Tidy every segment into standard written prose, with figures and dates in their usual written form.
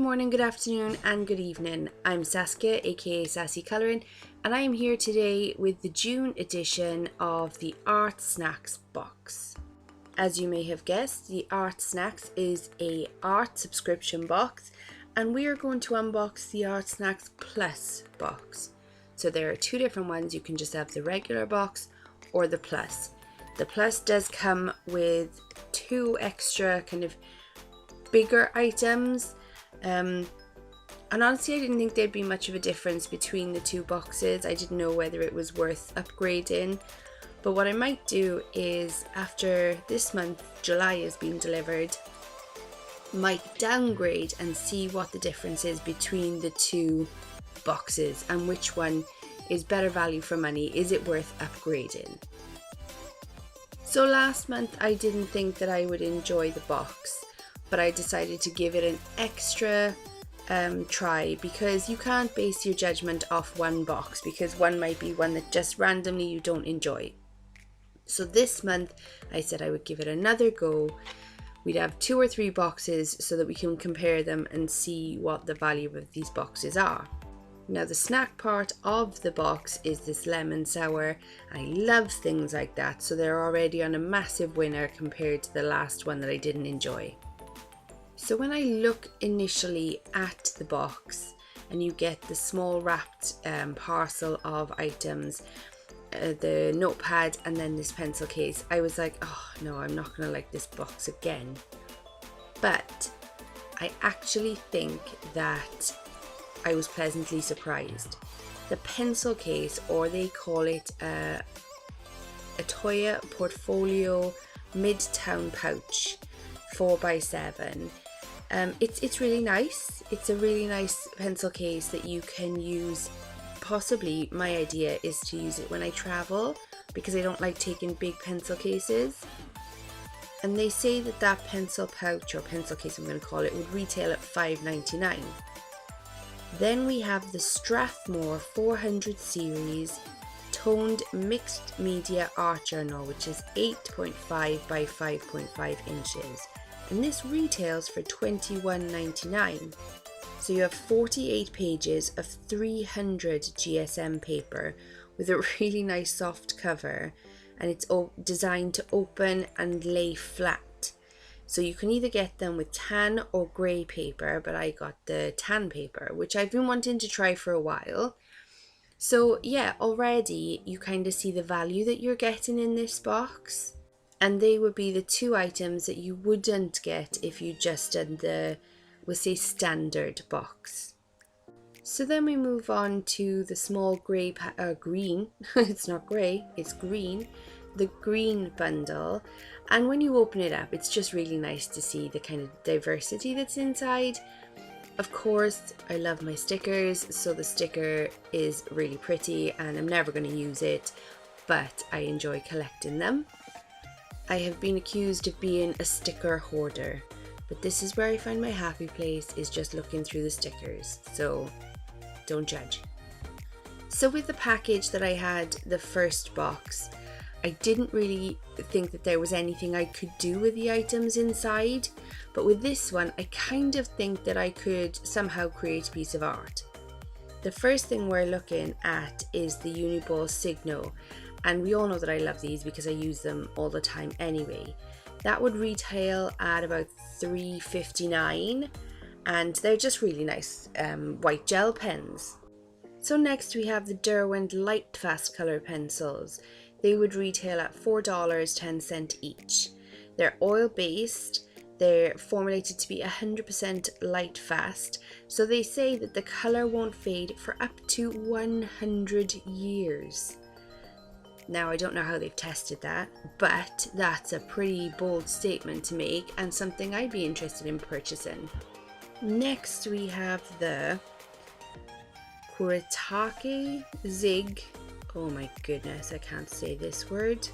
morning, good afternoon and good evening. I'm Saskia, aka Sassy Colouring, and I am here today with the June edition of the ArtSnacks box. As you may have guessed, the ArtSnacks is a art subscription box, and we are going to unbox the ArtSnacks Plus box. So there are two different ones. You can just have the regular box or the Plus. The Plus does come with two extra kind of bigger items. And honestly, I didn't think there'd be much of a difference between the two boxes. I didn't know whether it was worth upgrading. But what I might do is, after this month, July has been delivered, might downgrade and see what the difference is between the two boxes and which one is better value for money. Is it worth upgrading? So last month I didn't think that I would enjoy the box, but I decided to give it an extra try, because you can't base your judgment off one box, because one might be one that just randomly you don't enjoy. So this month I said I would give it another go. We'd have 2 or 3 boxes so that we can compare them and see what the value of these boxes are. Now the snack part of the box is this lemon sour. I love things like that, so they're already on a massive winner compared to the last one that I didn't enjoy. So when I look initially at the box and you get the small wrapped parcel of items, the notepad and then this pencil case, I was like, oh no, I'm not gonna like this box again. But I actually think that I was pleasantly surprised. The pencil case, or they call it a Toya Portfolio Midtown Pouch 4x7. It's really nice. It's a really nice pencil case that you can use. Possibly my idea is to use it when I travel, because I don't like taking big pencil cases. And they say that that pencil pouch, or pencil case I'm going to call it, would retail at $5.99. Then we have the Strathmore 400 series toned mixed media art journal, which is 8.5 by 5.5 inches. And this retails for $21.99. So you have 48 pages of 300 GSM paper with a really nice soft cover, and it's designed to open and lay flat. So you can either get them with tan or grey paper, but I got the tan paper, which I've been wanting to try for a while. So yeah, already you kind of see the value that you're getting in this box. And they would be the two items that you wouldn't get if you just did the, we'll say, standard box. So then we move on to the small green, it's not grey, it's green, the green bundle. And when you open it up, it's just really nice to see the kind of diversity that's inside. Of course, I love my stickers, so the sticker is really pretty and I'm never going to use it, but I enjoy collecting them. I have been accused of being a sticker hoarder, but this is where I find my happy place, is just looking through the stickers, so don't judge. So with the package that I had, the first box, I didn't really think that there was anything I could do with the items inside, but with this one I kind of think that I could somehow create a piece of art. The first thing we're looking at is the Uniball Signo, and we all know that I love these because I use them all the time anyway. That would retail at about $3.59, and they're just really nice white gel pens. So next we have the Derwent light fast color pencils. They would retail at $4.10 each. They're oil based, they're formulated to be 100% light fast, so they say that the color won't fade for up to 100 years. Now I don't know how they've tested that, but that's a pretty bold statement to make and something I'd be interested in purchasing. Next we have the Kuretake Zig, oh my goodness, I can't say this word,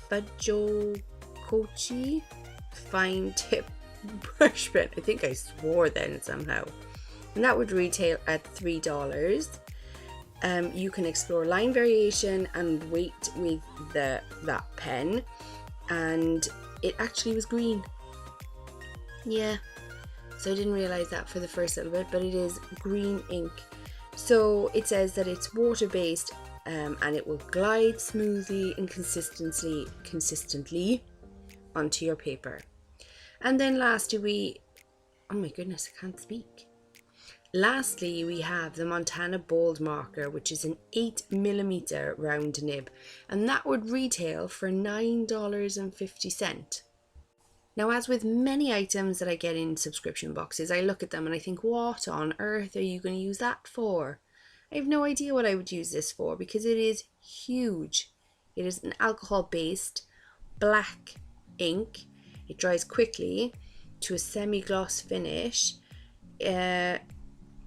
Bajokochi fine tip brush pen. I think I swore then somehow. And that would retail at $3. You can explore line variation and weight with that pen, and it actually was green. Yeah, So I didn't realize that for the first little bit, but it is green ink. So it says that it's water-based and it will glide smoothly and consistently onto your paper. And then lastly oh my goodness, I can't speak. Lastly, we have the Montana Bold marker, which is an 8mm round nib, and that would retail for $9.50. Now, as with many items that I get in subscription boxes, I look at them and I think, what on earth are you going to use that for? I have no idea what I would use this for because it is huge. It is an alcohol-based black ink. It dries quickly to a semi-gloss finish.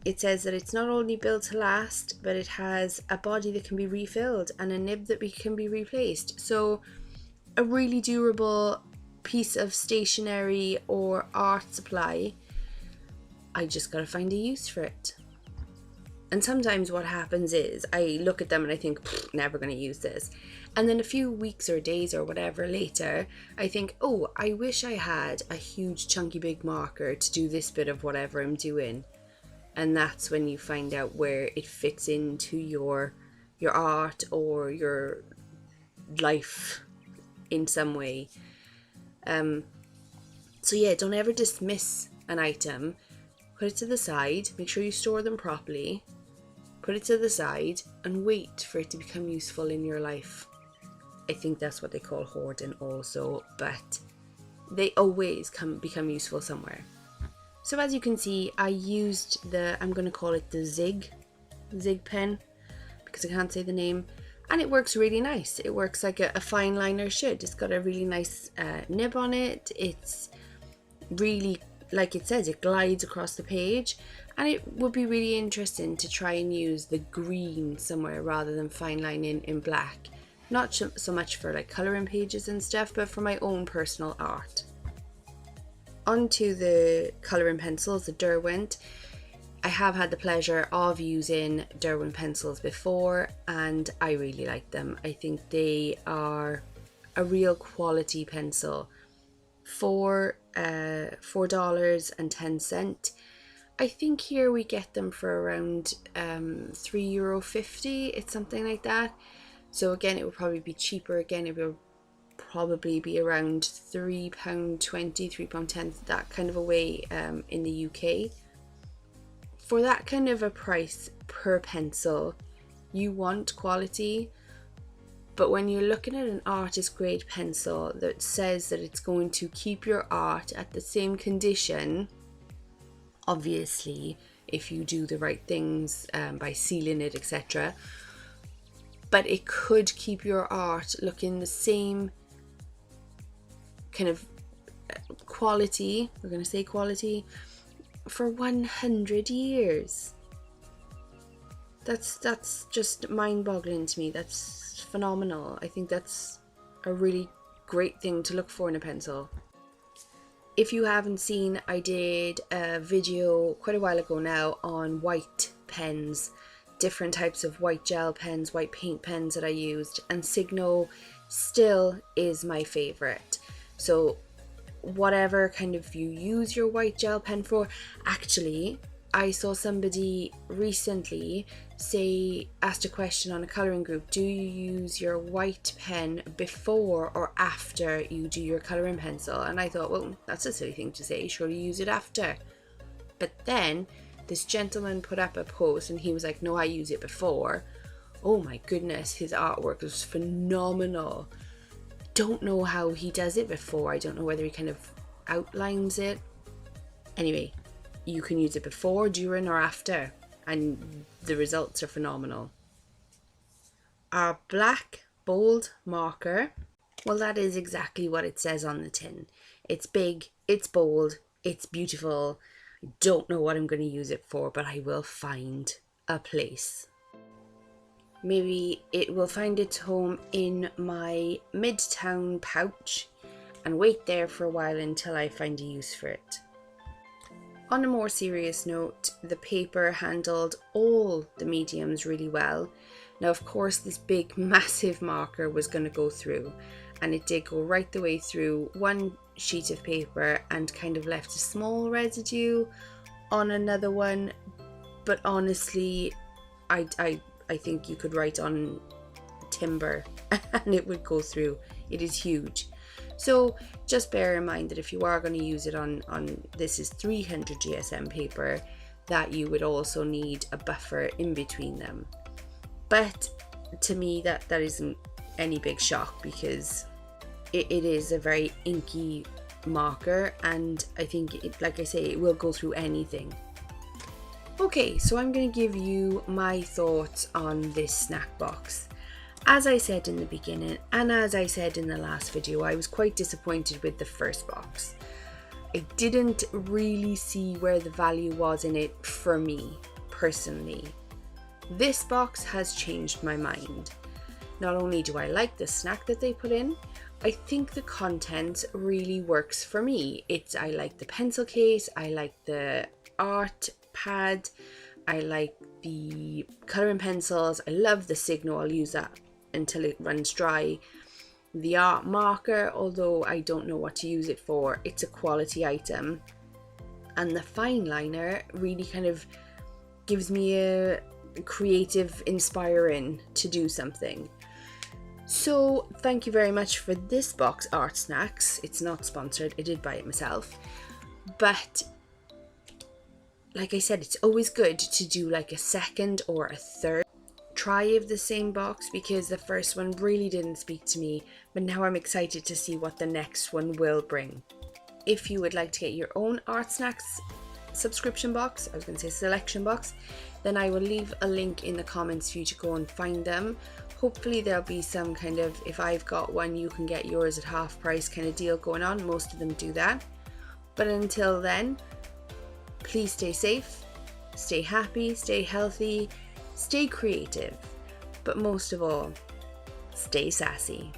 It says that it's not only built to last, but it has a body that can be refilled and a nib that can be replaced. So a really durable piece of stationery or art supply. I just gotta find a use for it. And sometimes what happens is I look at them and I think, never gonna use this. And then a few weeks or days or whatever later, I think, oh, I wish I had a huge chunky big marker to do this bit of whatever I'm doing. And that's when you find out where it fits into your art or your life in some way. So yeah, don't ever dismiss an item. Put it to the side, make sure you store them properly, put it to the side and wait for it to become useful in your life. I think that's what they call hoarding also, but they always become useful somewhere. So as you can see, I used I'm going to call it the Zig pen because I can't say the name, and it works really nice. It works like a fine liner should. It's got a really nice nib on it. It's really, like it says, it glides across the page, and it would be really interesting to try and use the green somewhere rather than fine lining in black. Not so much for like colouring pages and stuff, but for my own personal art. Onto the colouring pencils, the Derwent. I have had the pleasure of using Derwent pencils before and I really like them. I think they are a real quality pencil for $4.10. I think here we get them for around €3.50. It's something like that. So again, it would probably be cheaper. Again, it will probably be around £3.20, £3.10, that kind of a way in the UK. For that kind of a price per pencil, you want quality, but when you're looking at an artist grade pencil that says that it's going to keep your art at the same condition, obviously if you do the right things by sealing it, etc., but it could keep your art looking the same kind of quality, we're going to say quality, for 100 years. That's just mind-boggling to me. That's phenomenal. I think that's a really great thing to look for in a pencil. If you haven't seen, I did a video quite a while ago now on white pens, different types of white gel pens, white paint pens that I used, and Signo still is my favorite. So whatever kind of you use your white gel pen for, actually I saw somebody recently asked a question on a colouring group, do you use your white pen before or after you do your colouring pencil? And I thought, well, that's a silly thing to say, surely you use it after. But then this gentleman put up a post and he was like, no, I use it before. Oh my goodness, his artwork was phenomenal. Don't know how he does it before. I don't know whether he kind of outlines it. Anyway, you can use it before, during or after, and the results are phenomenal. Our black bold marker, well, that is exactly what it says on the tin. It's big, it's bold, it's beautiful. I don't know what I'm going to use it for, but I will find a place. Maybe it will find its home in my Midtown pouch and wait there for a while until I find a use for it. On a more serious note, the paper handled all the mediums really well. Now, of course, this big massive marker was going to go through, and it did go right the way through. One sheet of paper and kind of left a small residue on another one, but honestly I think you could write on timber and it would go through. It is huge. So just bear in mind that if you are going to use it on this is 300 GSM paper, that you would also need a buffer in between them. But to me that isn't any big shock, because it is a very inky marker, and I think it, like I say, it will go through anything. Okay, so I'm going to give you my thoughts on this snack box. As I said in the beginning, and as I said in the last video, I was quite disappointed with the first box. I didn't really see where the value was in it for me, personally. This box has changed my mind. Not only do I like the snack that they put in, I think the content really works for me. I like the pencil case, I like the art pad, I like the colouring pencils, I love the Signo, I'll use that until it runs dry. The art marker, although I don't know what to use it for, it's a quality item. And the fine liner really kind of gives me a creative inspiring to do something. So thank you very much for this box, ArtSnacks. It's not sponsored, I did buy it myself. But like I said, it's always good to do like a second or a third try of the same box, because the first one really didn't speak to me, but now I'm excited to see what the next one will bring. If you would like to get your own ArtSnacks subscription box, I was going to say selection box, then I will leave a link in the comments for you to go and find them. Hopefully there'll be some kind of, if I've got one you can get yours at half price kind of deal going on. Most of them do that. But until then, please stay safe, stay happy, stay healthy, stay creative, but most of all, stay sassy.